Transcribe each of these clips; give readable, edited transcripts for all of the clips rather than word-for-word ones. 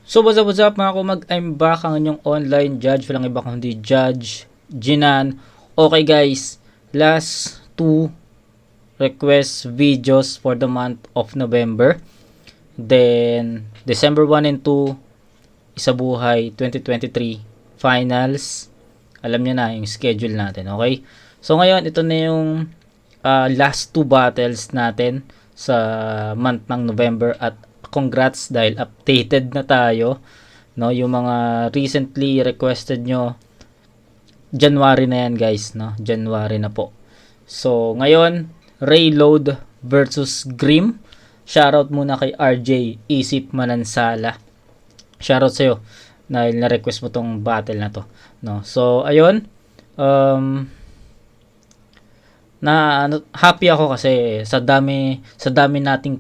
So what's up mga kumag, I'm back ang inyong online judge, walang iba kundi Judge Jinan. Okay guys, last two request videos for the month of November. Then December 1 and 2, Isabuhay 2023 finals. Alam niyo na yung schedule natin, okay? So ngayon, ito na yung last two battles natin sa month ng November at congrats dahil updated na tayo, no? Yung mga recently requested nyo, January na yan guys, no? January na po. So ngayon, Rayload versus Grim. Shoutout muna kay RJ Isip Manansala. Shoutout sa'yo dahil na-request mo tong battle na to, no? So ayun, happy ako kasi sa dami nating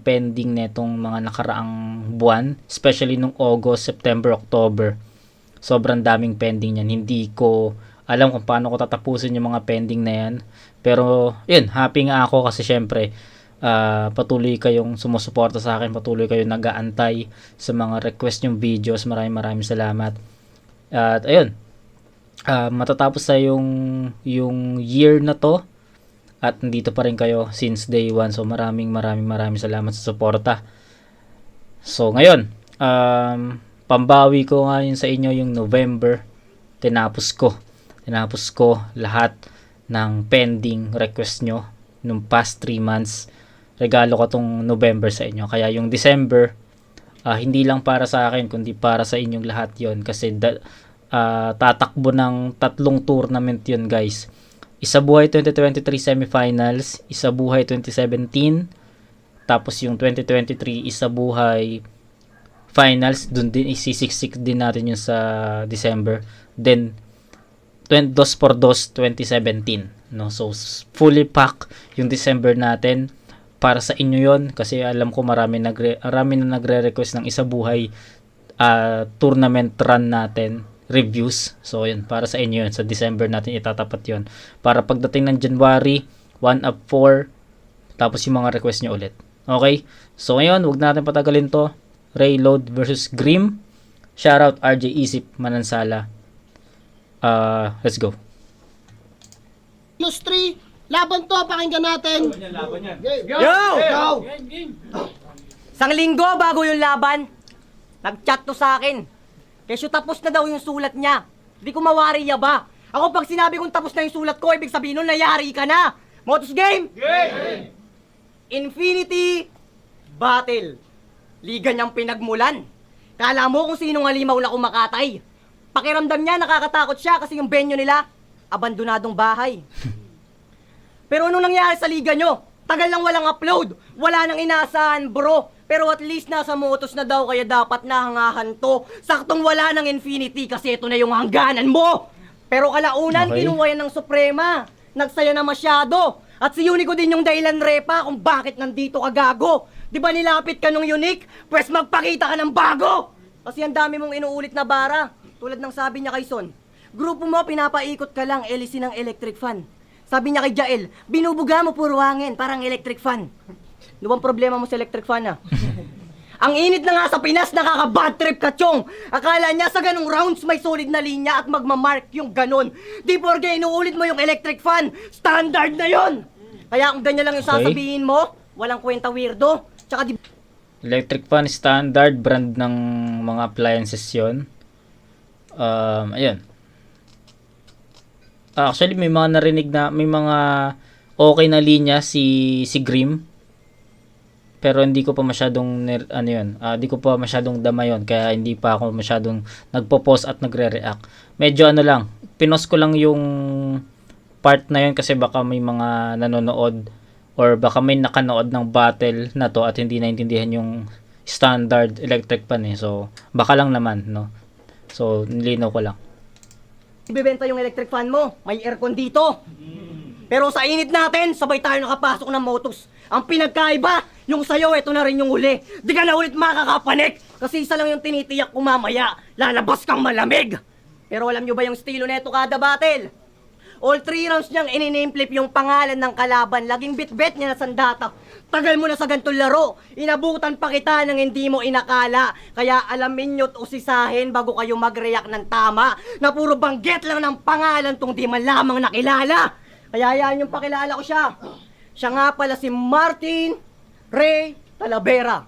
pending netong mga nakaraang buwan, especially nung August, September, October. Sobrang daming pending yan. Hindi ko alam kung paano ko tatapusin yung mga pending na yan. Pero yun, happy nga ako kasi syempre patuloy kayong sumusuporta sa akin, patuloy kayong nag-aantay sa mga request yung videos. Maraming salamat. At ayun, matatapos na yung year na to at nandito pa rin kayo since day 1. So maraming salamat sa suporta. So ngayon, pambawi ko ngayon sa inyo yung November. Tinapos ko lahat ng pending request nyo nung past 3 months. Regalo ko tong November sa inyo. Kaya yung December, hindi lang para sa akin kundi para sa inyong lahat yon. Kasi tatakbo ng 3 tournament yun guys. Isabuhay 2023 semifinals, Isabuhay 2017, tapos yung 2023 Isabuhay finals, dun din isisiksik din natin yung sa December. Then 2 por 2 2017, no? So fully pack yung December natin para sa inyo yon kasi alam ko marami na nagre-request ng Isabuhay tournament run natin reviews. So yun, para sa inyo yun, sa December natin itatapat yun para pagdating ng January 1 up 4, tapos yung mga request nyo ulit. Okay, so ngayon wag natin patagalin to. Rayload versus Grim. Shoutout RJ Isip Manansala. Let's go. Plus 3, laban to, pakinggan natin. Laban yan. Go! Isang linggo bago yung laban, nag-chat to sa akin. Kesyo tapos na daw yung sulat niya. Hindi ko mawari niya ba? Ako pag sinabi kong tapos na yung sulat ko, ibig sabihin nun, nayari ka na. Motos game! Game! Infinity Battle. Liga niyang pinagmulan. Kala mo kung sinong halimaw na kumakatay. Pakiramdam niya, nakakatakot siya kasi yung venue nila, abandonadong bahay. Pero anong nangyari sa liga nyo? Tagal lang walang upload. Wala nang inaasahan, bro. Pero at least nasa motos na daw kaya dapat nahangahan to. Saktong wala ng Infinity kasi ito na yung hangganan mo. Pero kalaunan, Okay. kinuha yan ng Suprema. Nagsaya na masyado. At si Unico din yung dahilan, Repa, kung bakit nandito ka gago. Di ba nilapit ka nung Unique? Pwes magpakita ka ng bago. Kasi ang dami mong inuulit na bara. Tulad ng sabi niya kay Son. Grupo mo, pinapaikot ka lang, LC ng electric fan. Sabi niya kay Jael, binubuga mo puro hangin, parang electric fan. Ano bang problema mo sa electric fan Ang init na nga sa Pinas, nakaka-bad trip ka, Chong. Akala niya sa ganung rounds may solid na linya at magmamark yung ganon. Di porke inuulit mo yung electric fan, standard na yon. Kaya kung ganyan lang yung Okay. sasabihin mo, walang kwenta weirdo. Tsaka di... Electric fan standard brand ng mga appliances yon. Ayun. Actually may mga narinig na may mga okay na linya si Grim. Pero hindi ko pa masyadong hindi ko pa masyadong dama yun, kaya hindi pa ako masyadong nagpo-post at nagre-react. Medyo lang, pinost ko lang yung part na yun kasi baka may mga nanonood or baka may nakanood ng battle na to at hindi naintindihan yung standard electric fan So baka lang naman, no. So nilinaw ko lang. Ibebenta yung electric fan mo, may aircon dito. Pero sa init natin, sabay tayo nakapasok ng motos. Ang pinagkaiba, yung sayo, eto na rin yung uli. Di ka na ulit makakapanik. Kasi isa lang yung tinitiyak ko mamaya, lalabas kang malamig. Pero alam nyo ba yung estilo neto kada battle? All 3 rounds niyang ini-name-flip yung pangalan ng kalaban. Laging bit-bet niya na sandata. Tagal mo na sa gantong laro. Inabutan pa kita nang hindi mo inakala. Kaya alamin nyo't usisahin bago kayo mag-react ng tama. Na puro banggit lang ng pangalan tong di man lamang nakilala. Kaya yan yung pakilala ko siya. Siya nga pala si Martin Ray Talavera.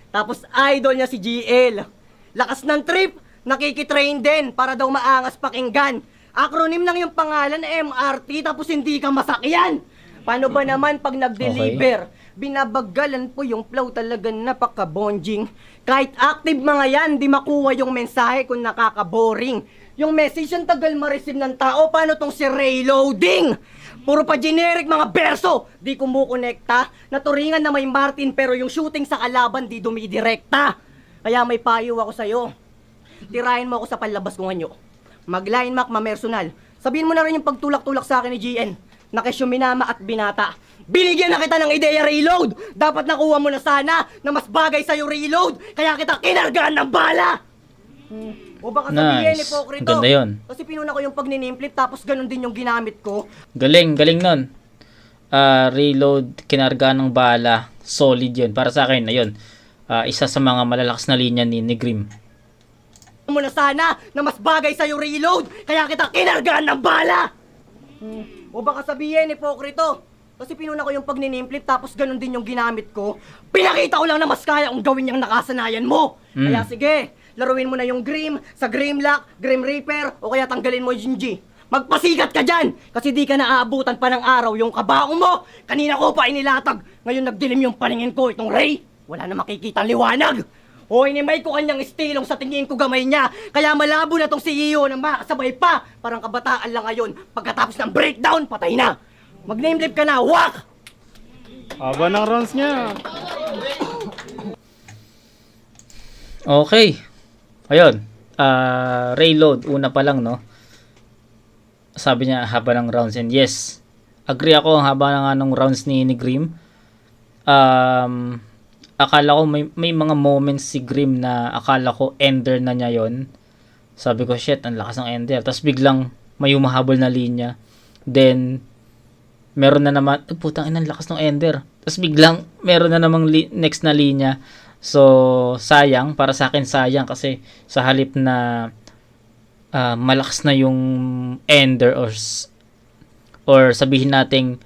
Tapos idol niya si GL. Lakas ng trip, nakikitrain din para daw maangas pakinggan. Acronym lang yung pangalan MRT tapos hindi ka masakyan. Paano ba naman pag nag-deliver? Binabagalan po yung flow, talaga napaka-bonging. Kahit active mga yan, di makuha yung mensahe kung nakaka-boring. Yung message ang tagal ma-receive ng tao, paano tong si Reloading? Puro pa generic mga berso, di kumukonekta. Naturingan na may Martin pero yung shooting sa kalaban di dumidirekta. Kaya may payo ako sa'yo. Tirahin mo ako sa panlabas kung anyo. Mag-line mac mamersonal. Sabihin mo na rin yung pagtulak-tulak sa akin ni GN. Nakes yung minama at binata. Binigyan na kita ng ideya reload. Dapat nakuha mo na sana na mas bagay sa'yo reload. Kaya kita kinargaan ng bala. O baka sabihin ni Nice. Pokrito. Ganda yun. Kasi pinuna ko yung pag-ninimplip tapos ganun din yung ginamit ko. Galing nun. Reload, kinarga ng bala. Solid yun. Para sa akin, ayun. Isa sa mga malalakas na linya ni Grim. Mo na sana na mas bagay sa'yo reload. Kaya kita kinargaan ng bala. O baka sabihin ni Pokrito. Kasi pinuna ko yung pag-ninimplip tapos ganun din yung ginamit ko. Pinakita ko lang na mas kaya kung gawin yung nakasanayan mo. Kaya sige, laruin mo na yung Grim sa Grimlock, Grim Reaper, o kaya tanggalin mo yung G. Magpasikat ka dyan! Kasi di ka naaabutan pa ng araw yung kabaong mo! Kanina ko pa inilatag, ngayon nagdilim yung paningin ko itong Ray! Wala na makikita liwanag! O inimay ko kanyang estilong sa tingin ko gamay niya, kaya malabo na tong CEO na makasabay pa! Parang kabataan lang ngayon, pagkatapos ng breakdown, patay na! Mag-namelip ka na, wak! Haba ng rounds niya. Okay. Ayun. Reload. Una pa lang, no? Sabi niya, haba ng rounds. And yes, agree ako. Ang haba na nga ng rounds ni Grim. Akala ko may mga moments si Grim na akala ko ender na niya yon. Sabi ko, shit, ang lakas ng ender. Tapos biglang may humahabol na linya. Then, meron na naman, putang ina, ang lakas ng ender. Tapos biglang, meron na namang next na linya. So, sayang. Para sa akin, sayang. Kasi sa halip na malakas na yung ender or sabihin nating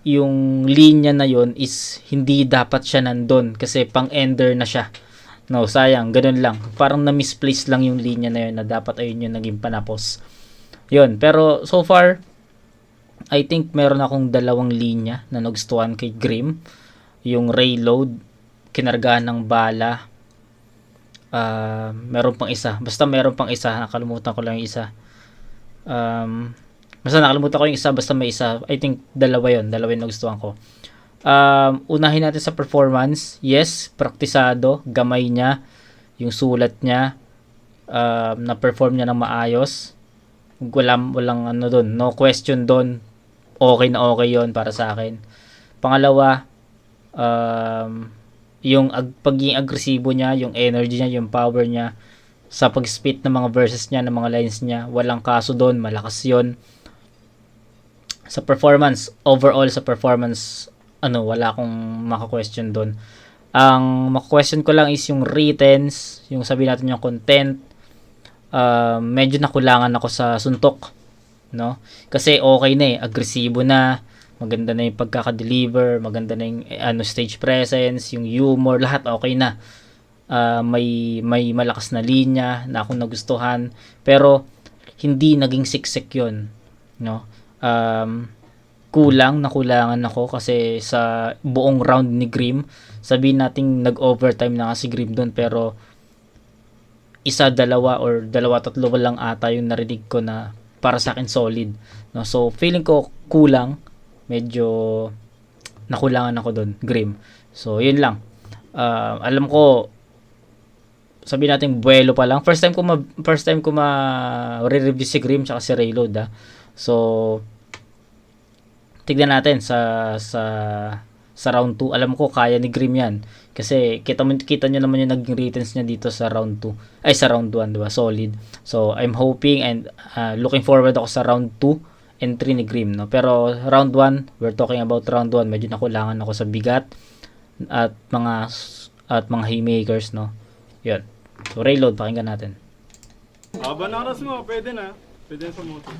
yung linya na yon is hindi dapat siya nandun kasi pang ender na siya. No, sayang. Ganun lang. Parang na-misplace lang yung linya na yun na dapat ayun yung naging panapos. Yun. Pero so far, I think meron akong 2 linya na nagustuhan kay Grim. Yung Reload, kinargahan ng bala. Meron pang isa. Basta meron pang isa. Nakalimutan ko lang yung isa. Basta nakalimutan ko yung isa. Basta may isa. I think 2 yun. 2 yung nagustuhan ko. Unahin natin sa performance. Yes, praktisado. Gamay niya. Yung sulat niya. Na-perform niya ng maayos. Walang ano dun. No question dun. Okay na okay yon para sa akin. Pangalawa, yung pagiging agresibo niya, yung energy niya, yung power niya sa pag-spit ng mga verses niya, ng mga lines niya, walang kaso doon, malakas yon. Sa performance, overall sa performance, wala akong maka-question doon. Ang maka-question ko lang is yung writtens, yung sabihin natin yung content. Medyo nakulangan ako sa suntok, no? Kasi okay na agresibo na, maganda na yung pagkaka-deliver, maganda na yung stage presence, yung humor, lahat okay na. May malakas na linya na akong nagustuhan, pero hindi naging siksik yun, no? Nakulangan ako kasi sa buong round ni Grim, sabihin nating nag-overtime na si Grim doon, pero 1, 2 or 2, 3 lang ata yung narinig ko na para sa akin solid, no? So feeling ko kulang, medyo nakulangan ako doon, Grim. So yun lang. Alam ko, sabihin natin buwelo pa lang. First time ko re-review si Grim tsaka si Reload, So tignan natin sa round 2. Alam ko kaya ni Grim yan. Kasi kita nyo naman yung naging ratings niya dito sa round 2. Ay, sa round 1, diba? Solid. So, I'm hoping and looking forward ako sa round 2. entry ni Grim, no? Pero round 1, we're talking about round 1, medyo nakulangan ako sa bigat at mga haymakers, no? Yun. So, reload, pakinggan natin. Aba ng oras mo, pwede na. Pwede na sa motos.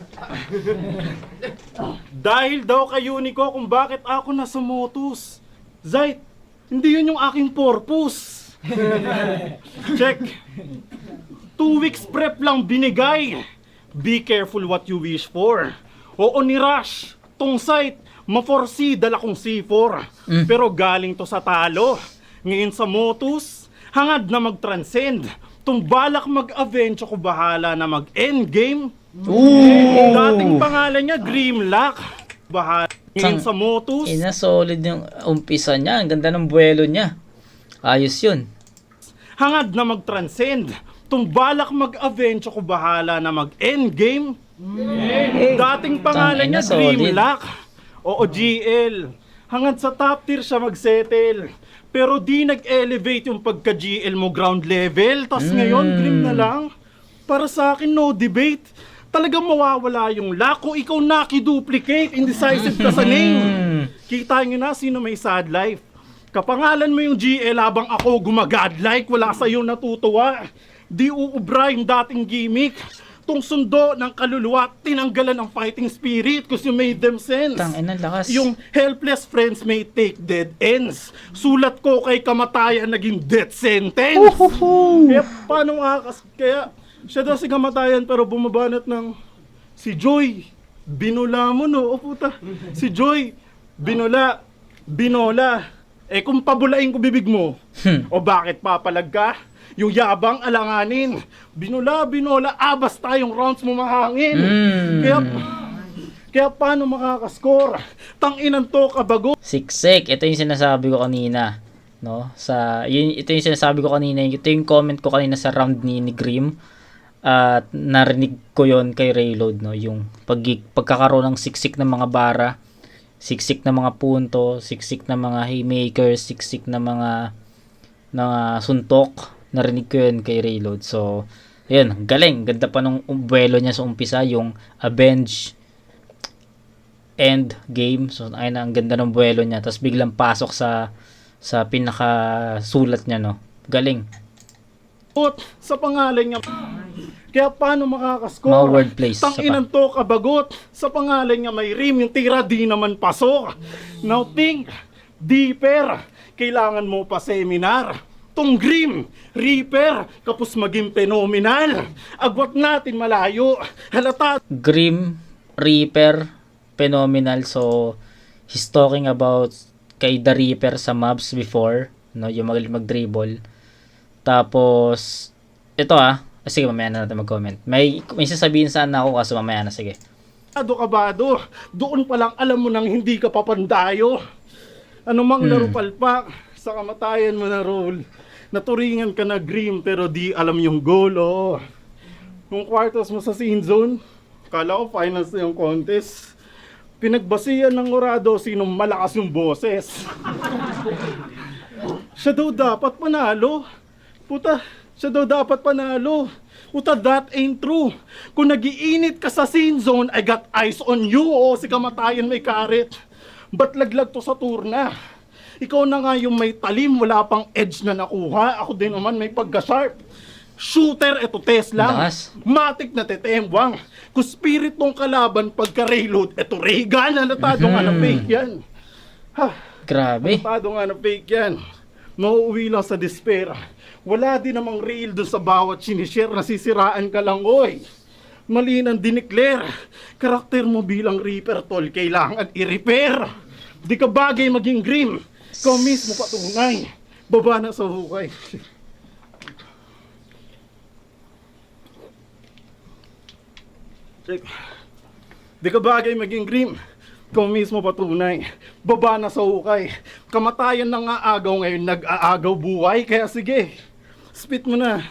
Dahil daw kay Unico kung bakit ako nasa motos. Zayt, hindi yun yung aking purpose. Check. 2 weeks prep lang binigay. Be careful what you wish for. Oo ni Rush, tong site, ma-4C, dala kong C4. Pero galing to sa talo. Ngayon sa motos, hangad na mag-transcend. Tung balak mag-avenge, ako bahala na mag-endgame. Dating pangalan niya, Grimlock. Bahala. Ngayon sa motos, Solid yung umpisa niya. Ang ganda ng buwelo niya. Ayos yun. hangad na mag-transcend. Tung balak mag-avenge, ako bahala na mag-endgame. Dating pangalan Tangina, niya, solid. Grimlock. Oo, GL. Hangad sa top tier siya mag-settle. Pero di nag-elevate yung pagka-GL mo ground level. Tas ngayon, Grim na lang. Para sa akin, no debate. Talagang mawawala yung luck kung ikaw nakiduplicate. Indecisive ka sa name. Kita nyo na sino may sad life. Kapangalan mo yung GL habang ako gumagadlike. Wala sa'yo natutuwa. Di uubra yung dating gimmick. Tong sundo ng kaluluwa, tinanggalan ang fighting spirit cause you made them sense. Tangina, lakas. Yung helpless friends may take dead ends. Sulat ko kay kamatayan naging death sentence. Kaya paano kaya siya daw si kamatayan pero bumabanat ng si Joy. Binula mo no, o puta. Si Joy, binola. Eh kung pabulain ko bibig mo, o bakit papalag ka? Yung yabang alanganin. Binola, abas tayong rounds mo mahangin. Kaya paano makakaskor? Tanginan to kabago. Siksik. Ito yung sinasabi ko kanina. No? Ito yung sinasabi ko kanina. Ito yung comment ko kanina sa round ni Grim. At narinig ko yon kay Reload. No? Yung pagkakaroon ng siksik ng mga bara. Siksik na mga punto. Siksik na mga haymakers. Siksik na mga suntok. Narinig ko yun kay Reload. So, yun, galing. Ganda pa nung buwelo niya sa umpisa, yung Avenge End Game. So, ayun na, ang ganda ng buwelo niya. Tapos biglang pasok sa pinakasulat niya, no? Galing. Sa pangalan niya. Kaya paano makakaskor? Mga wordplays. Tanginan to kabagot. Sa pangalan niya may rim. Yung tira di naman pasok. Now think deeper. Kailangan mo pa seminar. Tong Grim, Reaper, kapos maging phenomenal. Agwat natin malayo. Halata. Grim, Reaper, phenomenal. So, he's talking about kay The Reaper sa mobs before. No? Yung magaling mag-dribble. Tapos, ito sige, mamaya na natin mag-comment. May sasabihin sana ako kaso mamaya na, sige. Kabado. Doon pa lang alam mo nang hindi ka papandayo. Ano mang laro palpak, sa kamatayan mo na role. Naturingan ka na Grim pero di alam yung goal, oh. Nung quarters mo sa scene zone, kala ko finals na yung contest. Pinagbasihan ng orado sinong malakas yung boses. Siya daw dapat panalo. Puta, siya daw dapat panalo. Puta, that ain't true. Kung nagiinit ka sa scene zone, I got eyes on you. O, si kamatayan may karet. Ba't laglag to sa turna? Ikaw na nga yung may talim, wala pang edge na nakuha. Ako din naman may pagka-sharp. Shooter, eto test lang. Lakas. Matik na tetembwang. Kung spirit tong kalaban pagka-reload, eto Regan. Halatado nga na fake yan. Grabe. Halatado nga na fake yan. Mauuwi lang sa despair. Wala din namang real dun sa bawat sinishare. Nasisiraan ka lang, oy. Mali nang dineclare. Karakter mo bilang Reaper, tol, kailangan i-repair. Di ka bagay maging Grim. Ikaw mismo patunay. Baba na sa hukay. Check. Di ka bagay maging Grim. Ikaw mismo patunay. Baba na sa hukay. Kamatayan na nga agaw ngayon, nag-aagaw buhay. Kaya sige, spit mo na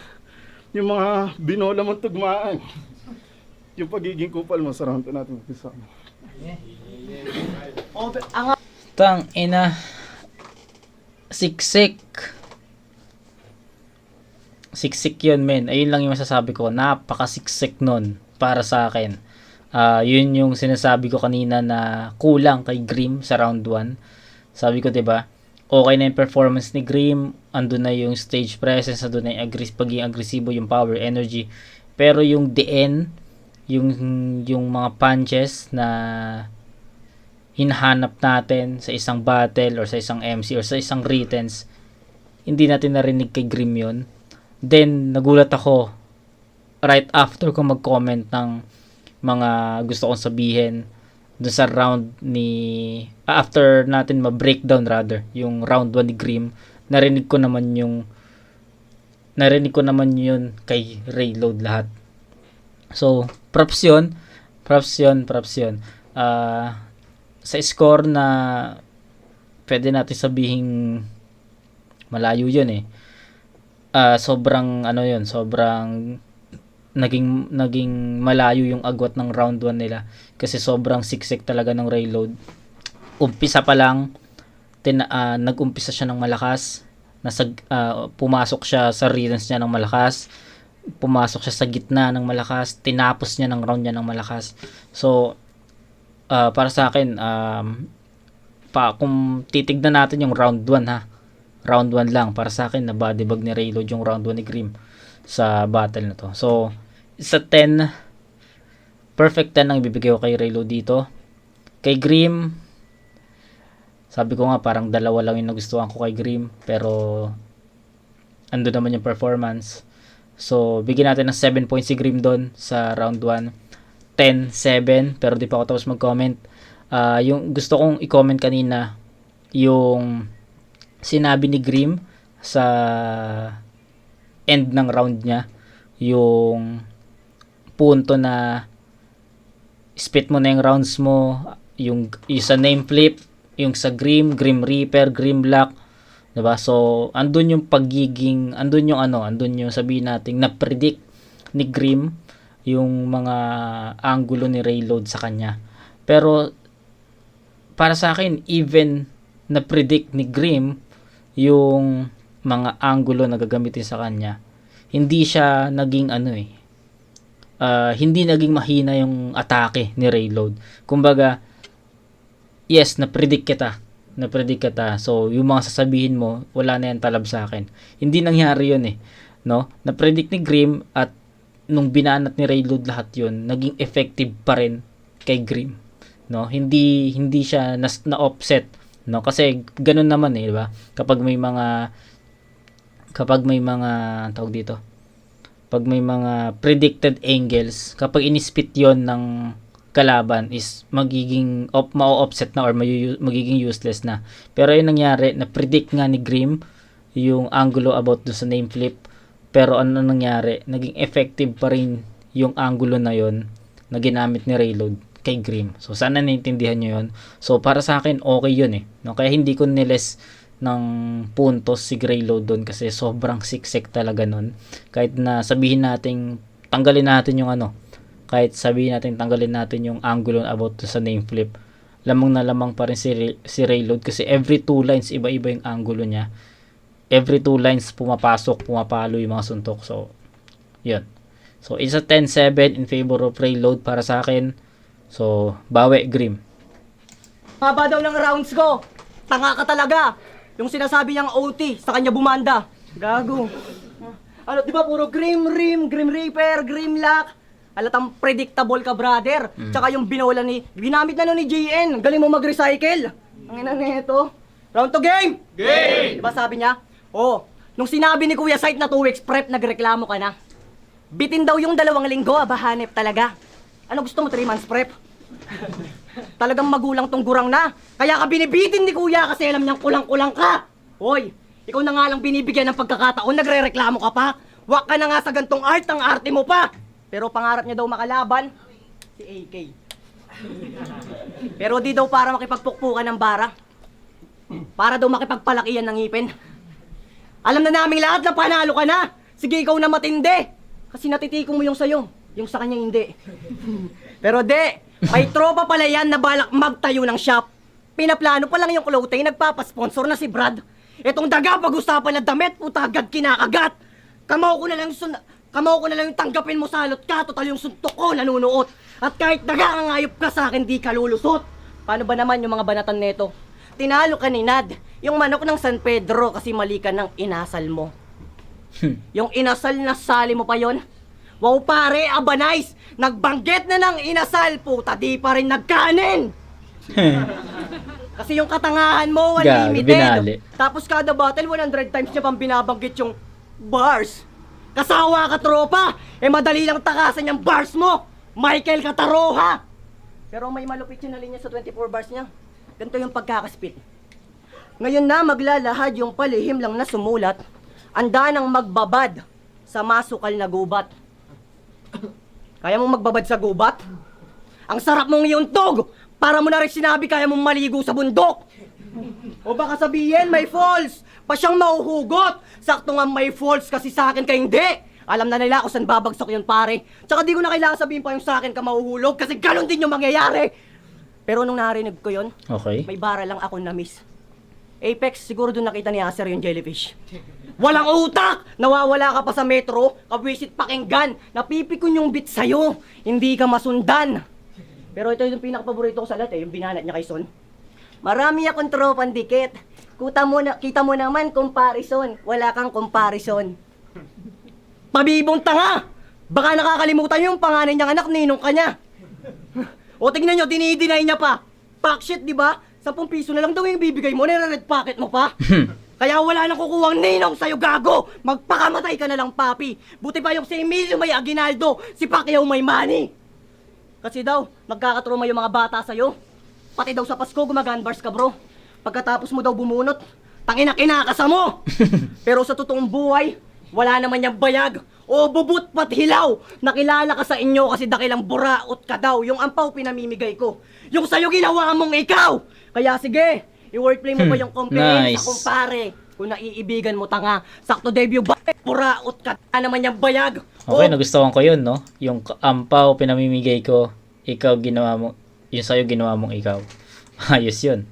yung mga binola mong tugmaan. Yung pagiging kupal mo, sarahan to natin mag-isa. Tang ina. Siksik yun, men. Ayun lang yung masasabi ko. Napakasiksik nun para sa akin. Yun yung sinasabi ko kanina na kulang kay Grim sa round 1. Sabi ko, 'di ba? Okay na yung performance ni Grim, andun na yung stage presence, andun na yung pagiging agresibo, yung power, energy. Pero yung DN, yung mga punches na hinahanap natin sa isang battle or sa isang MC or sa isang writtens, hindi natin narinig kay Grim yun. Then, nagulat ako right after ko mag-comment ng mga gusto kong sabihin dun sa round after natin ma-breakdown rather yung round 1 ni Grim, narinig ko naman yun kay Rayload lahat. So props yun. Sa score na pwede natin sabihing malayo yun eh. Sobrang naging malayo yung agwat ng round 1 nila kasi sobrang siksik talaga ng Rayload. Umpisa pa lang nag-umpisa siya ng malakas, pumasok siya sa rhythms niya ng malakas, pumasok siya sa gitna ng malakas, tinapos niya ng round niya ng malakas. So para sa akin kung titignan natin yung round 1 ha, round 1 lang para sa akin na body bag ni Rayload yung round 1 ni Grim sa battle na to. So sa 10, perfect 10 ang ibibigay ko kay Rayload dito. Kay Grim, sabi ko nga parang dalawa lang yung nagustuhan ko kay Grim, pero ando naman yung performance. So bigyan natin ng 7 points si Grim doon sa round 1. 10, 7, pero di pa ako tapos mag-comment. Yung gusto kong i-comment kanina, yung sinabi ni Grim sa end ng round niya, yung punto na split mo na yung rounds mo, yung sa name flip, yung sa Grim Reaper, Grim Lock, diba? So andun yung andun yung sabihin natin na predict ni Grim yung mga angulo ni Rayload sa kanya. Pero para sa akin, even na predict ni Grim yung mga angulo na gagamitin sa kanya, hindi siya naging hindi naging mahina yung atake ni Rayload. Kumbaga, yes, na-predict kita. So, yung mga sasabihin mo, wala na yan talab sa akin. Hindi nangyari yun no? Na-predict ni Grim at nung binanat ni Rayload lahat yun, naging effective pa rin kay Grim. No? Hindi siya na-offset. No? Kasi ganun naman di ba? Kapag may mga tawag dito, pag may mga predicted angles, kapag inispit yon ng kalaban is magiging ma-offset na or magiging useless na. Pero yung nangyari, na-predict nga ni Grim yung angulo about do sa name flip, pero ano nangyari, naging effective pa rin yung angulo na yon na ginamit ni Rayload kay Grim. So sana naintindihan nyo yun. So para sa akin okay yun no? Kaya hindi ko niles ng puntos si Rayload doon kasi sobrang siksik talaga nun. Kahit na sabihin natin tanggalin natin yung angulo about sa name flip, lamang na lamang pa rin si Rayload kasi every 2 lines iba-iba yung angulo niya. Every 2 lines pumapalo yung mga suntok. So yun. So it's a 10-7 in favor of Rayload para sa akin. So bawi Grim. Haba daw ng rounds ko. Tanga ka talaga. Yung sinasabi niyang OT, sa kanya bumanda. Gago. Ano, di ba puro Grim Reaper, Grim Lock. Alatang predictable ka, brother. Tsaka yung binola ginamit na nun ni JN. Galing mo mag-recycle. Ang ina nito. Round to game! Game! Di ba sabi niya? Nung sinabi ni Kuya Sight na 2 weeks prep, nagreklamo ka na. Bitin daw yung 2 linggo, hanep talaga. Ano gusto mo, 3 months prep? Talagang magulang tong gurang na. Kaya ka binibitin ni Kuya kasi alam niyang kulang-kulang ka. Hoy, ikaw na nga lang binibigyan ng pagkakataon, nagre-reklamo ka pa. Wak ka na nga sa gantong art, ang arte mo pa. Pero pangarap niya daw makalaban, si AK. Pero di daw para makipagpukpukan ng bara. Para daw makipagpalakihan ng ngipin. Alam na naming lahat na panalo ka na. Sige, ikaw na matindi. Kasi natitikong mo yung sayo, yung sa kanya hindi. Pero may tropa pala yan na balak magtayo ng shop. Pinaplano pa lang yung clothing, nagpapasponsor na si Brad. Itong daga pag-usapan na damit, puta agad kinakagat. Kamaw ko na lang Kamaw ko na lang yung tanggapin mo salot ka, total yung suntok ko nanunuot. At kahit nagangangayop ka sa akin, di ka lulusot. Paano ba naman yung mga banatan neto? Tinalo ka ni Nad, yung manok ng San Pedro kasi mali ka ng inasal mo. Yung inasal na sali mo pa yon? Wow pare, aba nice! Nagbanggit na ng inasal, puta di pa rin nagkanin! Kasi yung katangahan mo, Gago, unlimited. binali. Tapos kada battle, 100 times niya pang binabanggit yung bars. Kasawa ka, tropa! Eh madali lang takasan yung bars mo! Michael Kataroha! Pero may malupit yun na linya sa 24 bars niya. Ganito yung pagkakaspit. Ngayon na maglalahad yung palihim lang na sumulat, anda nang magbabad sa masukal na gubat. Kaya mong magbabad sa gubat? Ang sarap mong iuntog! Para mo na rin sinabi kaya mong maligo sa bundok! O baka sabihin may falls, pa siyang mauhugot! Sakto nga may falls kasi sa akin ka hindi! Alam na nila kung saan babagsak yun pare. Tsaka di ko na kailangan sabihin pa yung sa akin ka mahuhulog kasi ganon din yung mangyayari! Pero nung narinig ko yun, Okay. may bara lang ako na miss. Apex, siguro doon nakita ni Acer yung jellyfish. Walang utak! Nawawala ka pa sa metro, kabwisit pakinggan, napipikon yung bit sa'yo, hindi ka masundan. Pero ito yung pinakapaborito ko sa lahat yung binanat niya kay Son. Marami akong tropang dikit. Kita mo naman comparison, wala kang comparison. Pabibong tanga! Baka nakakalimutan yung panganay niyang anak, ninong ka niya. O tignan nyo, dinideny niya pa. Pack shit, di ba? 10 piso na lang daw yung bibigay mo, nire-red pocket mo pa. Kaya wala nang kukuwang ninong sa'yo, gago! Magpakamatay ka na lang, papi. Buti pa yung si Emilio may Aguinaldo, si Pacquiao may money. Kasi daw, magkakatroma yung mga bata sa'yo. Pati daw sa Pasko, gumaganbars ka, bro. Pagkatapos mo daw bumunot, tangina kinakasa mo. Pero sa totoong buhay, wala naman niyang bayag. O bubut pat hilaw. Nakilala ka sa inyo kasi dakilang buraot ka daw. Yung ampaw pinamimigay ko. Yung sa'yo ginawa mong ikaw. Kaya sige, i-wordplay mo pa yung compare Nice. sa kumpare. Kung naiibigan mo tanga, sakto debut ba? Buraot ka naman niyang bayag. Okay, nagustuhan ko yun, no? Yung ampaw, pinamimigay ko, ikaw ginawa mo, yung sa'yo ginawa mong ikaw. Ayos yun.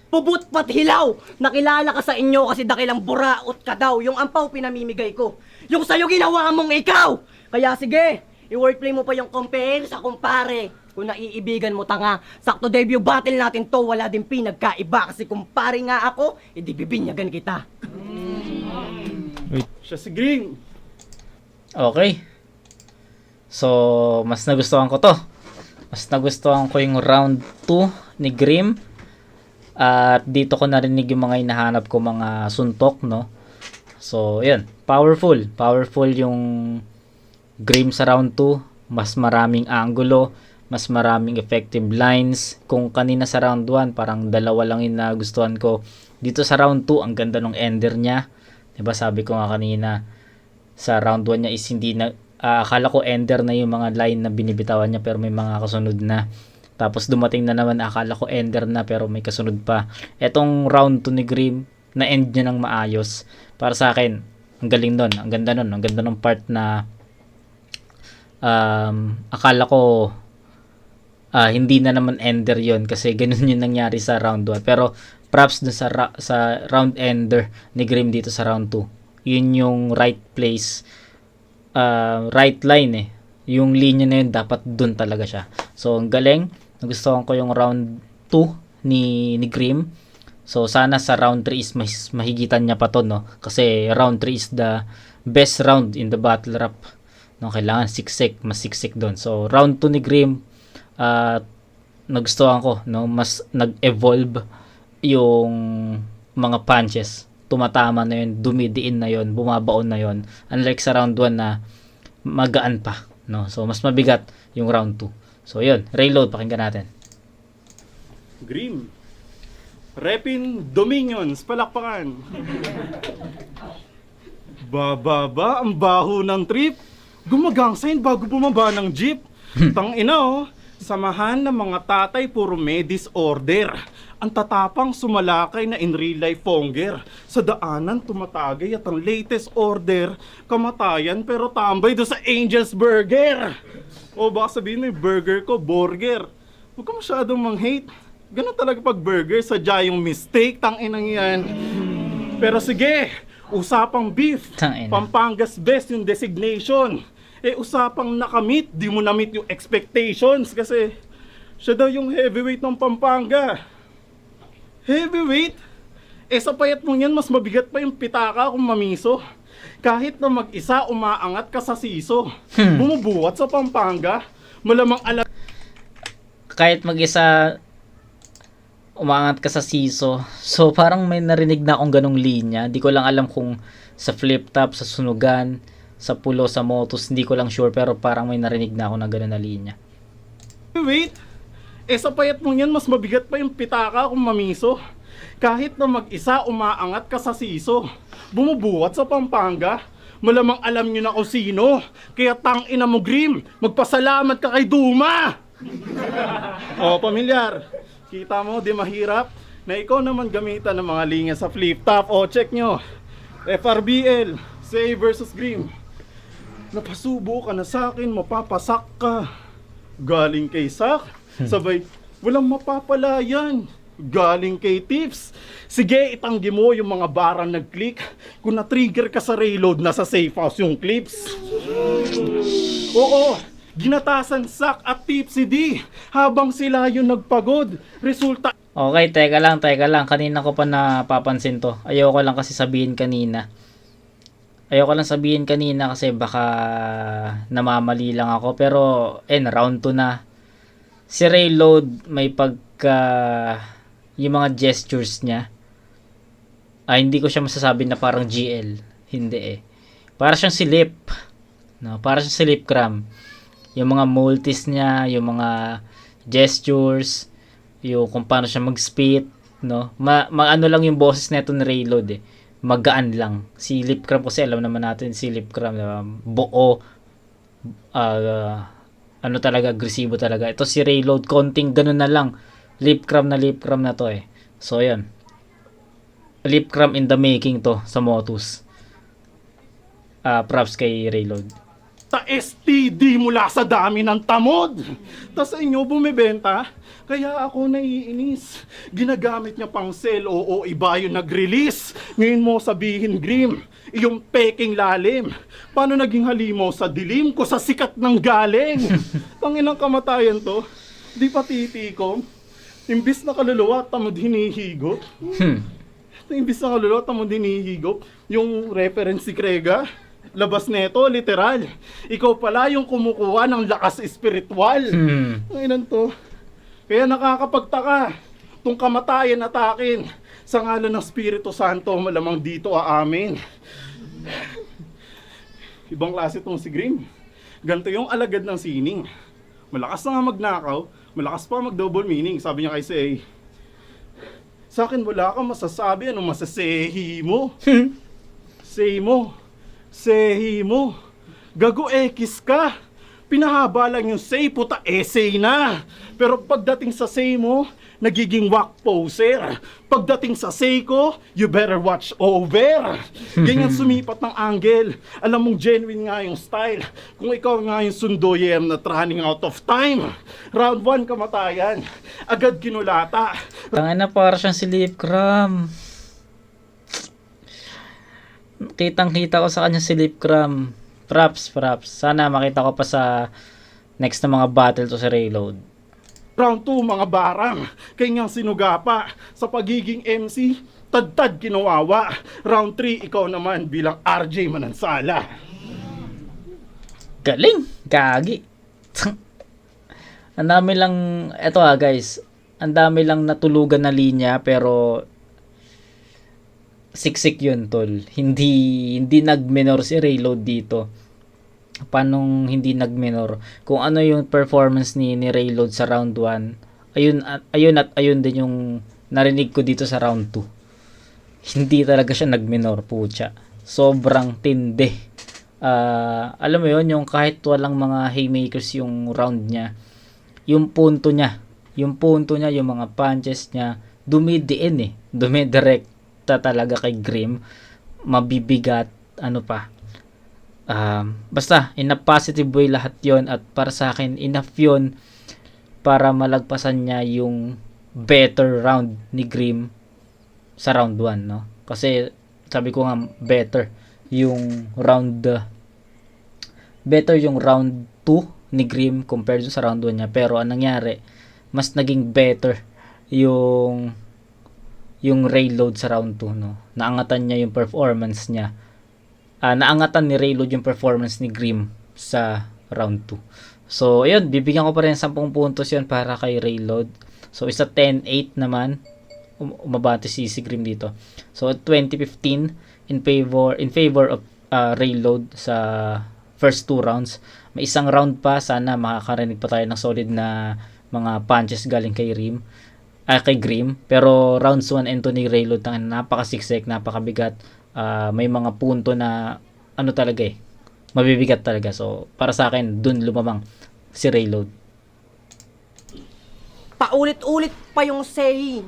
Bubut pat hilaw. Nakilala ka sa inyo kasi dakilang buraot ka daw. Yung ampaw pinamimigay ko. Yung sa'yo ginawa mong ikaw. Kaya sige, i-wordplay mo pa yung compare sa kumpare. Kung naiibigan mo tanga, sakto debut battle natin to, wala din pinagkaiba. Kasi kumpare nga ako, edi bibinyagan kita. Siya si Green. Okay. So, mas nagustuhan ko to. Mas nagustuhan ko yung round 2 ni Grim. At dito ko narinig yung mga hinahanap ko mga suntok, no? So, yun. Powerful. Powerful yung Grim sa round 2. Mas maraming angulo. Mas maraming effective lines. Kung kanina sa round 1, parang dalawa lang yung nagustuhan ko. Dito sa round 2, ang ganda ng ender niya. Diba sabi ko nga kanina, sa round 1 niya is hindi na, akala ko ender na yung mga line na binibitawan niya pero may mga kasunod na. Tapos dumating na naman, akala ko ender na pero may kasunod pa. Etong round 2 ni Grim, na end niya ng maayos. Para sa akin, ang galing nun, ang ganda nun, ang ganda ng part na akala ko hindi na naman ender yon kasi ganun yung nangyari sa round 1. Pero props dun sa round ender ni Grim dito sa round 2. Yun yung right place, right line eh. Yung linya na yun, dapat dun talaga siya. So, ang galing. Nagustuhan ko yung round 2 ni Grim. So, sana sa round 3 is mahigitan niya pa to, no? Kasi round 3 is the best round in the battle rap. No, kailangan siksik, mas siksik doon. So, round 2 ni Grim, nagustuhan ko, no? Mas nag-evolve yung mga punches. Tumatama na yun, dumidiin na yun, bumabaon na yun. Unlike sa round 1 na magaan pa, no? So, mas mabigat yung round 2. So, yun. Reload, pakinggan natin. Grim. Repin Dominions, palakpakan. Bababa, ang baho ng trip. Gumagang sign bago bumaba ng jeep. Tangina oh. Samahan ng mga tatay puro may disorder. Ang tatapang sumalakay na in real life fonger. Sa daanan tumatagay at ang latest order, kamatayan pero tambay do sa Angel's Burger. O baka sabihin mo yung burger ko, burger. Huwag ka masyadong mang-hate. Ganun talaga pag burger, sadya yung mistake, tanginang yan. Pero sige, Usapang beef, Tangina. Pampanga's best yung designation. Usapang nakamit, di mo na-meet yung expectations kasi siya daw yung heavyweight ng Pampanga. Heavyweight? Sa payat mo yan, mas mabigat pa yung pitaka kung mamiso. Kahit na mag-isa, umaangat ka sa siso. Bumubuhat sa Pampanga, malamang alam. Kahit mag-isa umaangat ka sa siso. So parang may narinig na akong ganong linya. Di ko lang alam kung sa flip top, sa sunugan, sa pulo, sa motos. Hindi ko lang sure pero parang may narinig na ako na ganon na linya. Wait, sa payat mo yan, mas mabigat pa yung pitaka kung mamiso. Kahit na mag-isa, umaangat ka sa siso. Bumubuhat sa Pampanga, malamang alam nyo na kung sino. Kaya tangina mo, Grim, magpasalamat ka kay Duma! Pamilyar, kita mo, di mahirap na ikaw naman gamitan ng mga linya sa flip top. Check nyo, FRBL, Say versus Grim. Napasubo ka na sa akin, mapapasak ka. Galing kay Sak, sabay, walang mapapalayan. Galing kay Tips. Sige, itanggi mo yung mga barang nag-click. Kung na-trigger ka sa reload, nasa safe house yung clips. Oo, ginatasan Sak at Tipsy D habang sila yung nagpagod. Resulta, Okay, teka lang. Kanina ko pa napapansin to. Ayoko lang kasi sabihin kanina. Kasi baka namamali lang ako. Pero, round 2 na. Si Rayload may yung mga gestures niya. Hindi ko siya masasabi na parang GL. Hindi Para siyang si Lip. No? Para siyang si Lip Cram. Yung mga multis niya, yung mga gestures, yung kung paano siya mag-spit, no? Ano lang yung boses nito ni Rayload magaan lang. Si Lip Cram kasi alam naman natin si Lip Cram, buo, ano talaga, agresibo talaga. Ito si Rayload, konting ganun na lang. Lip Cram na to So yan. Lip Cram in the making to sa Motus. Props kay Rayload. ta STD mula sa dami ng tamod. Tas sa inyo bumibenta, kaya ako naiinis. Ginagamit niya pang sell, oo, iba yung nag-release. Ngayon mo sabihin, Grim, yung peking lalim. Paano naging halimaw sa dilim ko sa sikat ng galing? Tanginang kamatayan to, di pa titikom. Imbis na kaluluwa, tamod hinihigot. Imbis na kaluluwa, tamod hinihigot. Yung reference si Krega, labas neto, literal. Ikaw pala yung kumukuha ng lakas espiritual. Ang to. Kaya nakakapagtaka. Tung kamatayan at akin. Sa ngalan ng Espiritu Santo, malamang dito aamin. Ibang klase tong si Grim. Ganito yung alagad ng sining. Malakas na nga magnakaw, malakas pa mag-double meaning. Sabi niya kay Say, sa akin wala kang masasabi, anong masasehi mo? Say mo. Sehi mo. Gago ekis ka. Pinahaba lang yung say, puta essay na. Pero pagdating sa say mo, nagiging whack poser. Pagdating sa say ko, you better watch over. Ganyan sumipat ng angle. Alam mong genuine nga yung style. Kung ikaw nga yung sundoyem na running out of time. Round 1 kamatayan. Agad kinulata. Tangin na para siyang si Lip Cram. Kitang-kita ko sa kanya si Lip Cram. Props. Sana makita ko pa sa next na mga battle to si Rayload. Round 2 mga barang. Kanyang sinuga pa. Sa pagiging MC, tad-tad kinawawa. Round 3, ikaw naman bilang RJ Manansala. Galing! Gagi! Ang dami lang, eto guys, ang dami lang natulugan na linya pero siksik yun tol. Hindi nag-minor si Rayload dito. Paanong hindi nag-minor? Kung ano yung performance ni Rayload sa round 1, ayun din yung narinig ko dito sa round 2. Hindi talaga siya nag-minor, pucha. Sobrang tindi. Alam mo yun, yung kahit walang mga haymakers yung round niya, yung punto niya, yung mga punches niya, dumidiin dumidirekta talaga kay Grim. Mabibigat, ano pa. Basta, in a positive way lahat yon at para sa akin, enough yun para malagpasan niya yung better round ni Grim sa round 1, no? Kasi sabi ko nga better yung round 2 ni Grim compared sa round 1 niya. Pero anong nangyari, mas naging better yung Rayload sa round 2, no. Naangatan niya yung performance niya. Naangatan ni Rayload yung performance ni Grim sa round 2. So, ayun, bibigyan ko pa rin 10 puntos yun para kay Rayload. So, isa 10-8 naman. Umabante si Grim dito. So, 20-15 in favor of Rayload sa first 2 rounds. May isang round pa, sana makakarinig pa tayo ng solid na mga punches galing kay Grim. Pero rounds 1 and 2 ni Rayload, napakasiksik, napakabigat. May mga punto na talaga mabibigat talaga. So, para sa akin, dun lumamang si Rayload. Paulit-ulit pa yung saying.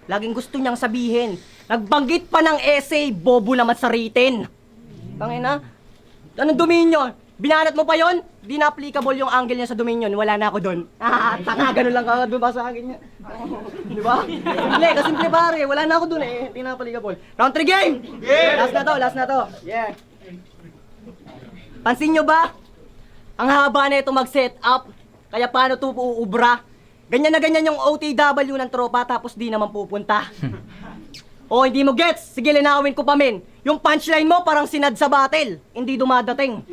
Laging gusto niyang sabihin. Nagbanggit pa ng essay, bobo naman sa written. Tangina, anong Dominion? Binanat mo pa yon? Di na applicable yung angle niya sa Dominion. Wala na ako doon. Tanga, ganun lang ka ba sa akin niya? Di ba? Kasimple pare. Wala na ako doon eh. Di na applicable. Round 3 game! Yeah! Last na to. Yeah. Pansin nyo ba? Ang haba na ito mag-set up. Kaya paano ito uubra? Ganyan na ganyan yung OTW ng tropa tapos di naman pupunta. O hindi mo gets? Sige, linawin ko pa min. Yung punchline mo parang sinad sa battle. Hindi dumadating.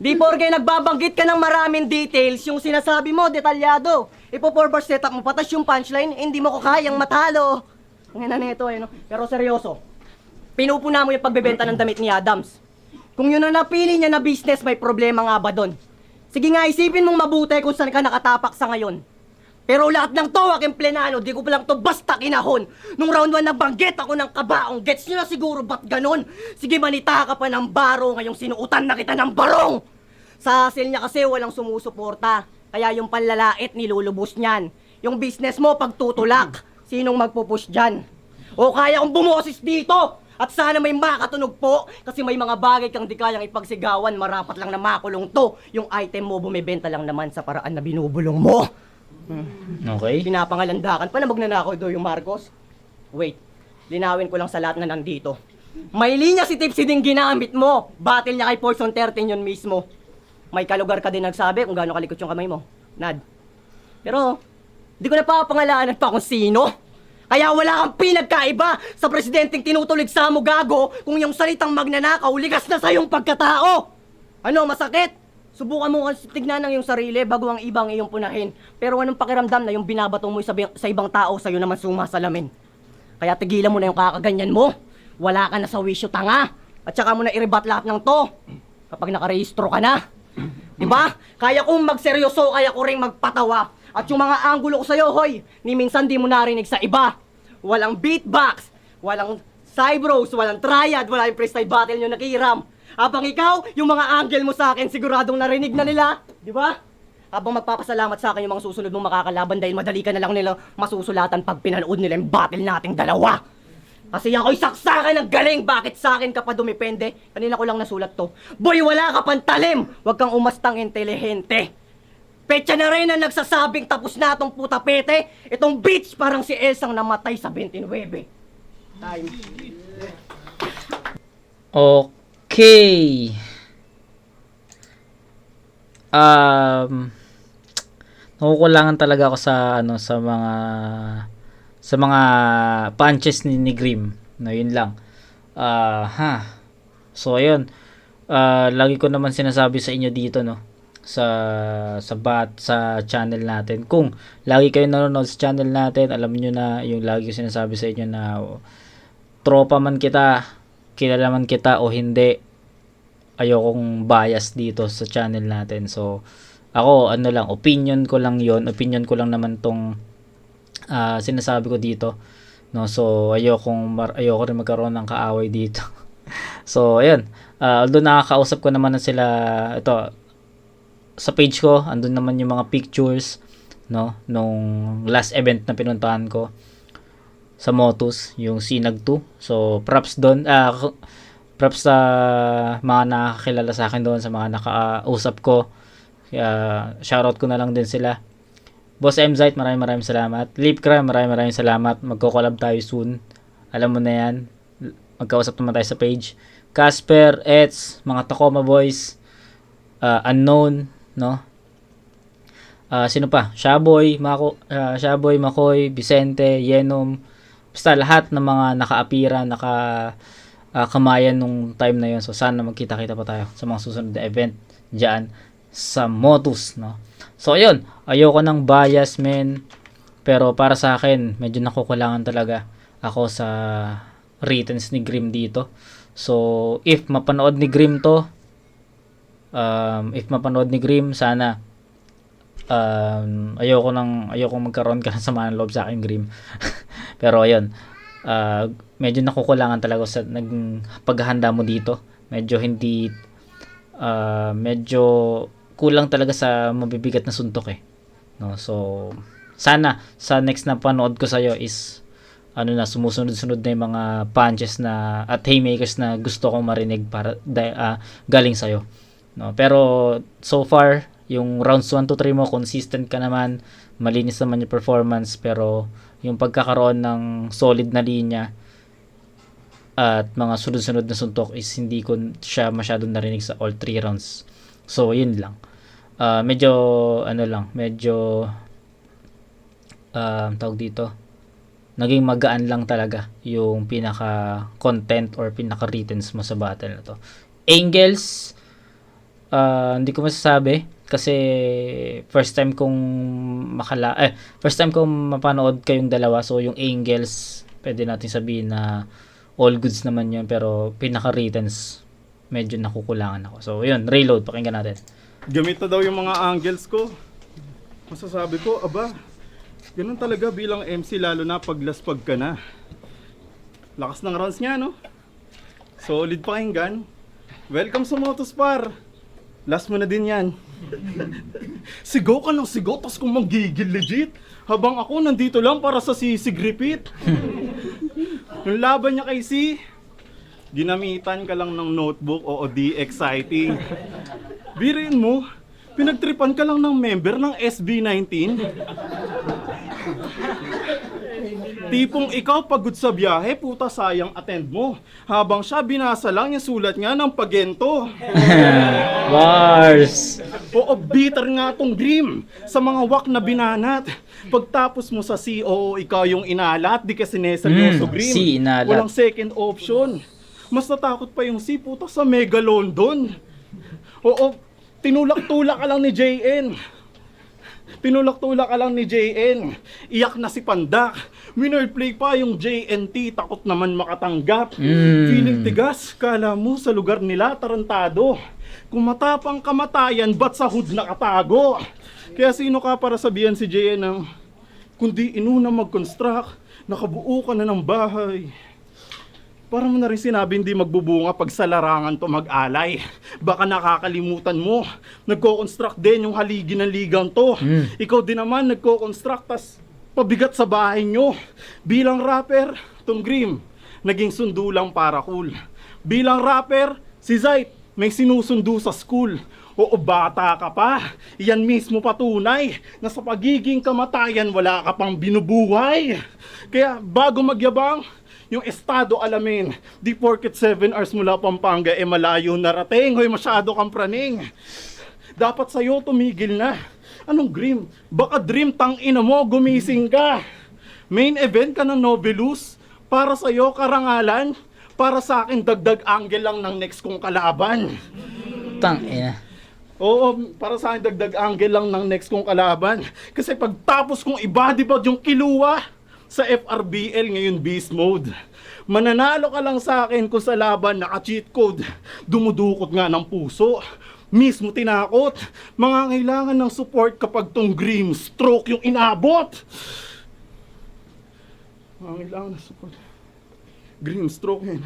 Di porke nagbabanggit ka ng maraming details, yung sinasabi mo detalyado. Ipo-forward setup mo patas yung punchline, hindi mo ko kayang matalo. Ngayon na ito no? Pero seryoso, pinupuna mo yung pagbebenta ng damit ni Adams. Kung yun ang napili niya na business, may problema nga ba doon? Sige nga, isipin mong mabuti kung saan ka nakatapak sa ngayon. Pero lahat ng to, aking plenano, di ko pa lang to basta kinahon. Nung round 1 nabanggit ako ng kabaong, gets nyo na siguro ba't ganon? Sige, manita ka pa ng baro, ngayong sinuutan na kita ng barong. Sa hasil niya kasi walang sumusuporta, kaya yung panlalait nilulubos niyan. Yung business mo pagtutulak, sinong magpupush dyan? O kaya kong bumoses dito, at sana may makatunog po, kasi may mga bagay kang di kayang ipagsigawan, marapat lang na makulong to. Yung item mo bumibenta lang naman sa paraan na binubulong mo. Okay. Pinapangalandakan pa na magnanakaw doon yung Marcos. Wait, linawin ko lang sa lahat na nandito. May linya si Tipsy din ginamit mo. Battle niya kay Poison 13 yun mismo. May kalugar ka din nagsabi kung gaano kalikot yung kamay mo, Nad. Pero, di ko napapangalanan pa kung sino. Kaya wala kang pinagkaiba sa presidenteng tinutulig sa mo gago kung yung salitang magnanakaw ligas na sa iyong pagkatao. Ano, masakit? Subukan mo tignan ng iyong sarili bago ang ibang iyong punahin. Pero anong pakiramdam na yung binabato mo sa ibang tao sa'yo naman sumasalamin? Kaya tigilan mo na yung kakaganyan mo. Wala ka na sa wisyo, tanga. At saka mo na i-rebat lahat ng to kapag nakarehistro ka na. Diba? Kaya kong magseryoso, kaya ko rin magpatawa. At yung mga anggulo ko sa'yo, hoy, ni minsan di mo narinig sa iba. Walang beatbox, walang cybros, walang triad, wala yung freestyle battle nyo nakiram. Habang ikaw, yung mga angle mo sa akin, siguradong narinig na nila. Di ba? Habang magpapasalamat sa akin yung mga susunod mong makakalaban dahil madali ka na lang nila masusulatan pag pinanood nila yung battle nating dalawa. Kasi ako'y saksakan ng galing, bakit sa akin ka pa dumipende? Kanina ko lang nasulat to. Boy, wala ka pang talim! Huwag kang umastang intelihente. Petsa na rin na nagsasabing tapos na itong putapete. Itong bitch parang si Elsang namatay sa 29. Time. Okay. Nakukulangan talaga ako sa mga punches ni Grim. No, yun lang. So ayun. Lagi ko naman sinasabi sa inyo dito, no, sa channel natin. Kung lagi kayo nanonood sa channel natin, alam niyo na yung lagi ko sinasabi sa inyo na tropa man kita, kilala man kita o hindi, ayokong bias dito sa channel natin. So ako opinion ko lang naman tong sinasabi ko dito, no. So ayoko rin magkaroon ng kaaway dito. So ayun, although nakakausap ko naman na sila, ito sa page ko, andun naman yung mga pictures, no, nung last event na pinuntahan ko sa Motus, yung Sinag 2. So props doon, props sa mga nakakilala sa akin doon, sa mga nakausap ko. Shoutout ko na lang din sila. Boss MZite, maraming salamat. Lipcra, maraming salamat. Magko-collab tayo soon. Alam mo na yan. Magkausap naman tayo sa page. Casper, Ets, mga Tacoma Boys, Unknown, no? Sino pa? Shaboy, Shaboy, Makoy, Vicente, Yenom, basta lahat ng mga naka-apira, kamayan nung time na yun. So sana magkita-kita pa tayo sa mga susunod na event diyan sa Motus, no? So ayun, ayoko ng bias, men. Pero para sa akin, medyo nakukulangan talaga ako sa writtens ni Grim dito. So if mapanood ni Grim to, sana ayoko magkaroon ka ng sama ng loob sa akin, Grim. Pero ayun, medyo nakukulangan talaga sa paghahanda mo dito. Medyo kulang talaga sa mabibigat na suntok, no? So sana sa next na panood ko sa'yo is sumusunod-sunod na yung mga punches na at haymakers na gusto kong marinig para galing sa'yo, no? Pero so far yung rounds 1 to 3 mo, consistent ka naman, malinis naman yung performance, pero yung pagkakaroon ng solid na linya at mga sunod-sunod na suntok is hindi ko siya masyadong narinig sa all 3 rounds. So yun lang. Medyo tawag dito, naging magaan lang talaga yung pinaka content or pinaka writtens mo sa battle na to. Angels, hindi ko masasabi kasi first time kong mapanood kayong dalawa. So yung Angels, pwede natin sabihin na all goods naman yun, pero pinaka writtens medyo nakukulangan ako. So yun, Reload, pakinggan natin. Gamit na daw yung mga angles ko. Masasabi ko, ganun talaga bilang MC, lalo na paglaspag ka na. Lakas ng rounds niya, no? Solid pakinggan. Welcome sa Motospar. Last mo na din yan. Sigaw ka ng sigaw, tas kung manggigil legit. Habang ako nandito lang para sa sisig repeat. Yung laban niya kay C, ginamitan ka lang ng notebook, o di exciting. Birin mo, pinagtripan ka lang ng member ng SB19. Tipong ikaw pagod sa biyahe, puta sayang attend mo. Habang siya binasa lang yung sulat nga ng pagento. Wars! Oo, bitter nga tong Grim sa mga wak na binanat. Pagtapos mo sa COO, ikaw yung inalat, di ka sineseryoso, Grim. C, inalat. Walang second option. Mas natakot pa yung C, puta, sa Mega London. Oo, tinulak-tulak ka lang ni JN. Iyak na si Pandak. Minor play pa yung JNT, takot naman makatanggap. Feeling tigas, kala mo sa lugar nila tarantado. Kung matapang kamatayan, ba't sa hood nakatago? Kaya sino ka para sabihan si JN ng kundi inuna mag-construct, nakabuo ka na ng bahay. Para mo na rin sinabi hindi magbubunga pag sa larangan to mag-alay. Baka nakakalimutan mo, nagko-construct din yung haligi ng ligang to. Ikaw din naman nagko-construct tas pabigat sa bahay nyo. Bilang rapper, tong Grim, naging sundo lang para cool. Bilang rapper, si Zait, may sinusundo sa school. Oo, bata ka pa. Iyan mismo patunay na sa pagiging kamatayan wala ka pang binubuhay. Kaya bago magyabang, yung estado alamin, di porket 7 hours mula Pampanga, malayo narating. Hoy, masyado kang praning. Dapat sa'yo tumigil na. Anong Grim? Baka dream tang ina mo, gumising ka. Main event ka ng Novelus. Para sa'yo karangalan. Para sa akin dagdag angle lang ng next kong kalaban. Tangina. Oo, para sa akin dagdag angle lang ng next kong kalaban. Kasi pagtapos kong ibadibag yung kiluwa sa FRBL, ngayon beast mode. Mananalo ka lang sa akin kung sa laban naka-cheat code. Dumudukot nga ng puso. Mismo tinakot. Mga kailangan ng support kapag tong Grim stroke yung inabot. Mga kailangan ng support. Grim stroke yun.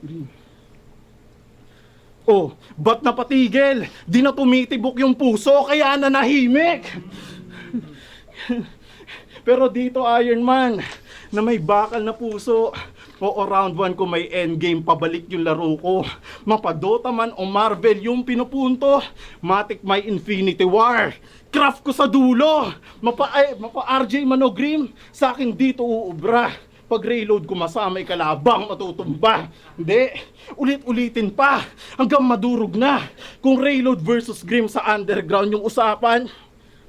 Grim. Oh, ba't napatigil? Di na tumitibok yung puso, kaya nanahimik. Pero dito Iron Man, na may bakal na puso, o round 1 ko may endgame, pabalik yung laro ko. Mapadota man o Marvel yung pinupunto, matik may Infinity War. craft ko sa dulo. Mapa RJ Manogrim, sa akin dito uubra. Pag reload ko masamay kalabang matutumba. Hindi, ulit-ulitin pa hanggang madurog na. Kung reload versus Grim sa underground yung usapan,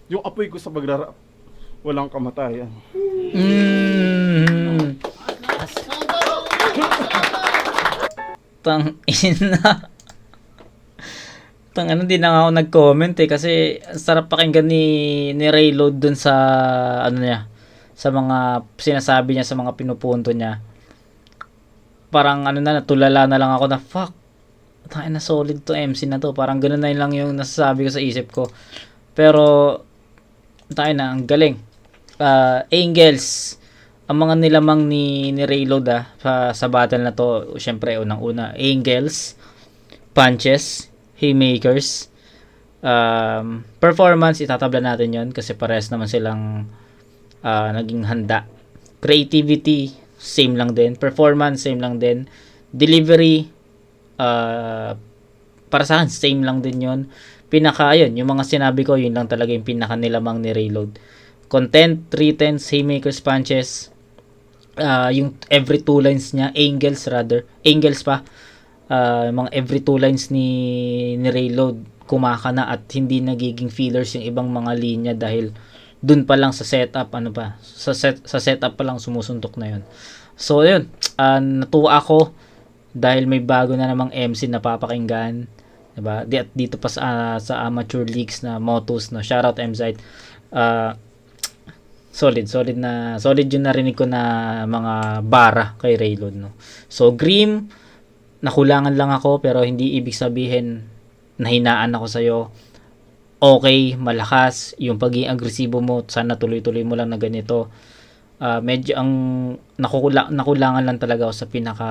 yung apoy ko sa pagrarap, walang kamatayan. Tang ina. Tang ano, din na nga ako nag-comment kasi ang sarap pakinggan ni Reload dun sa ano niya, sa mga sinasabi niya, sa mga pinupunto niya. Parang ano na, natulala na lang ako na fuck, tayo na solid to MC na to. Parang ganoon na lang yung nasasabi ko sa isip ko. Pero tayo na, ang galing. Angels, ang mga nilamang ni Reload sa battle na to, syempre unang-una, Angels, Punches, Haymakers, performance, itatabla natin yon kasi parehas naman silang naging handa. Creativity, same lang din. Performance, same lang din. Delivery, para sa akin, same lang din yon. Yun, yung mga sinabi ko, yun lang talaga yung pinaka nilamang ni Reload. Content, written, Haymakers, Punches, yung every two lines niya, Angels pa, mga every two lines ni Reload, kumakana at hindi nagiging fillers yung ibang mga linya dahil dun pa lang sa setup, sa setup pa lang sumusuntok na yun. So yun, natuwa ako dahil may bago na namang MC na papakinggan, diba? Dito pa sa amateur leagues na Motus, no? Shoutout MZite. Solid yung narinig ko na mga bara kay Reload, no? So Grim, nakulangan lang ako pero hindi ibig sabihin nahinaan ako sa'yo. Okay, malakas yung pagiging agresibo mo, sana tuloy-tuloy mo lang na ganito. Medyo ang nakulangan lang talaga ako sa pinaka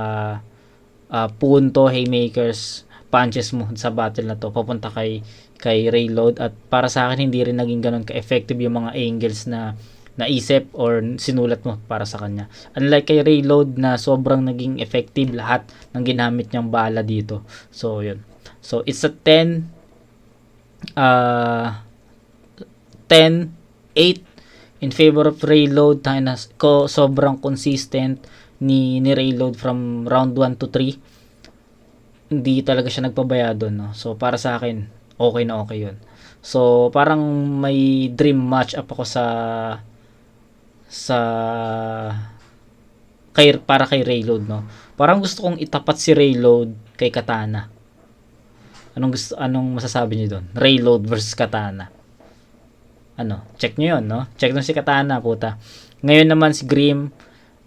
punto, Haymakers, Punches mo sa battle na to papunta kay Reload, at para sa akin hindi rin naging ganun ka-effective yung mga angles na naisip or sinulat mo para sa kanya. Unlike kay Reload na sobrang naging effective lahat ng ginamit niyang bala dito. So yun. So it's a 10-8 in favor of Reload. Sobrang consistent ni Reload from round 1 to 3. Hindi talaga siya nagpabaya doon, no? So para sa akin, okay na okay yun. So parang may dream match up ako para kay Reload, no? Parang gusto kong itapat si Reload kay Katana. Anong masasabi niyo doon? Reload versus Katana. Check niyo 'yon, no? Check nyo si Katana, puta. Ngayon naman si Grim,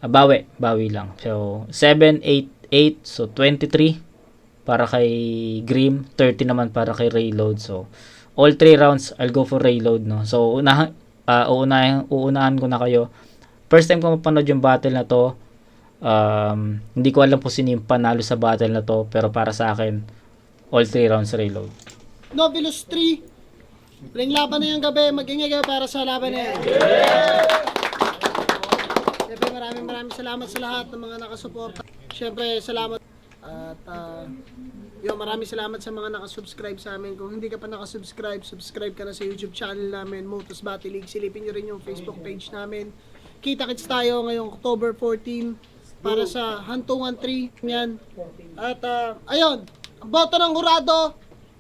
bawi lang. So 7, 8, 8, so 23 para kay Grim, 30 naman para kay Reload. So all 3 rounds I'll go for Reload, no? So uunahan ko na kayo. First time ko mapanood yung battle na to, hindi ko alam po sino yung panalo sa battle na to, pero para sa akin all 3 rounds Reload. Novelus 3, huling laban na yung gabi, mag-ingay kayo para sa laban na yan. Siyempre maraming salamat sa lahat ng mga nakasuporta. Siyempre salamat at maraming salamat sa mga nakasubscribe sa amin. Kung hindi ka pa nakasubscribe, subscribe ka na sa YouTube channel namin, Motus Battle League. Silipin nyo rin yung Facebook page namin. Kita-kits tayo ngayong October 14 para sa Hantungan 3 yan. At ayun, ang boto ng hurado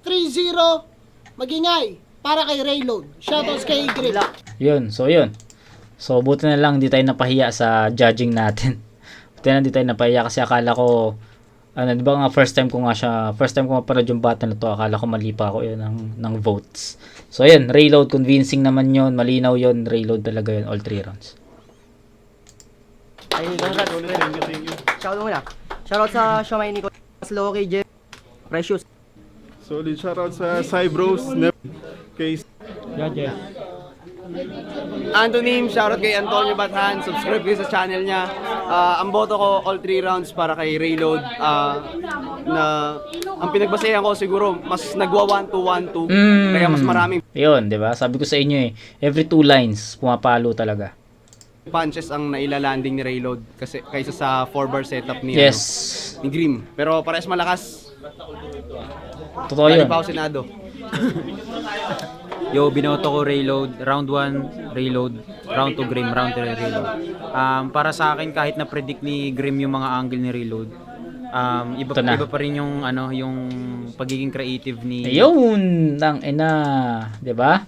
3-0, magingay para kay Reload. Shoutouts kay Grip. Yun. So buti na lang di tayo napahiya sa judging natin. Buti na di tayo napahiya kasi akala ko di ba nga first time ko mapanood yung battle na to, akala ko mali pa ako yun ng votes. So ayun, Reload, convincing naman yun, malinaw yun, Reload talaga yun, all 3 rounds. Ay, thank you. Shoutout sa Shomai Nico, Loki, Jeff, Precious. Solid shoutout sa Cybros, kay Antonym, shoutout kay Antonio Bathan, subscribe kayo sa channel niya. Ang boto ko, all 3 rounds para kay Reload. Na ang pinagbasehan ko siguro, mas nagwa 1-2-1-2, kaya mas maraming Yun, di ba? Sabi ko sa inyo every 2 lines, pumapalo talaga. punches ang naila-landing ni Reload kasi kaysa sa 4-bar setup ni, Yes. ni Grim. Pero parehas malakas. Totoo yun. Galing pa ako Senado. Yo, binoto ko Reload, round 1 Reload, round 2 Grim, round 3 Reload. Para sa akin, kahit na predict ni Grim yung mga angle ni Reload, iba, Ito na. iba pa rin yung ano, yung pagiging creative ni Ayun, ang ina, 'di ba?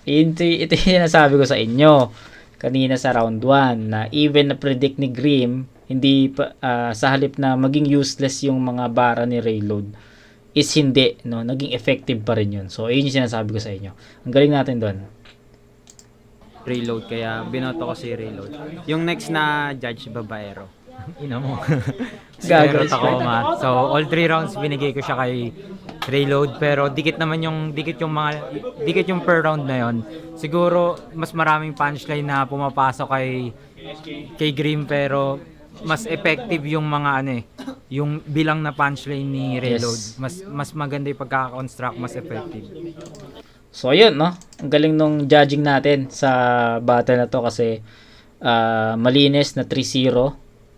Ito yung nasabi ko sa inyo kanina sa round 1 na even na predict ni Grim, hindi pa, sa halip na maging useless yung mga bara ni Reload is hindi, no, naging effective pa rin yun. So ayun yung sinasabi ko sa inyo. Ang galing natin doon. Reload, kaya binoto ko si Reload. Yung next na judge, Babaero. Ina mo. Gagawin. Meron ako, ma. So, all 3 rounds binigay ko siya kay Reload, pero dikit yung per round na yon. Siguro mas maraming punchline na pumapasok kay Grim, pero mas effective yung mga yung bilang na punchline ni Reload. Yes. Mas maganda yung pagkaka-construct, mas effective. So ayun, no. Ang galing nung judging natin sa battle na to kasi malinis na 3-0,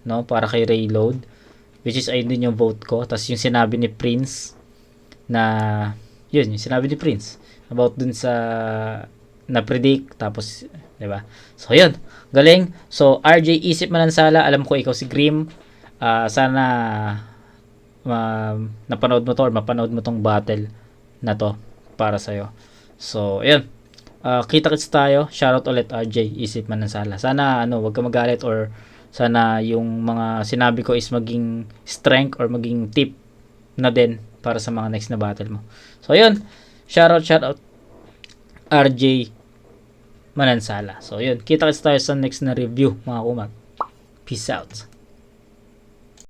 no, para kay Reload, which is ayun din yung vote ko. Tapos yung sinabi ni Prince na yung sinabi ni Prince about dun sa na predict, tapos 'di ba? So ayun, galing. So RJ Isip Manansala, alam ko ikaw si Grim. Sana napanood mo to or mapanood mo tong battle na to para sa'yo. So, ayun. Kita-kits tayo. Shoutout ulit RJ Isip Manansala. Sana wag ka magalit or sana yung mga sinabi ko is maging strength or maging tip na din para sa mga next na battle mo. So, ayun. Shoutout RJ Manansala. So, ayun. Kita-kits tayo sa next na review, mga kumat. Peace out.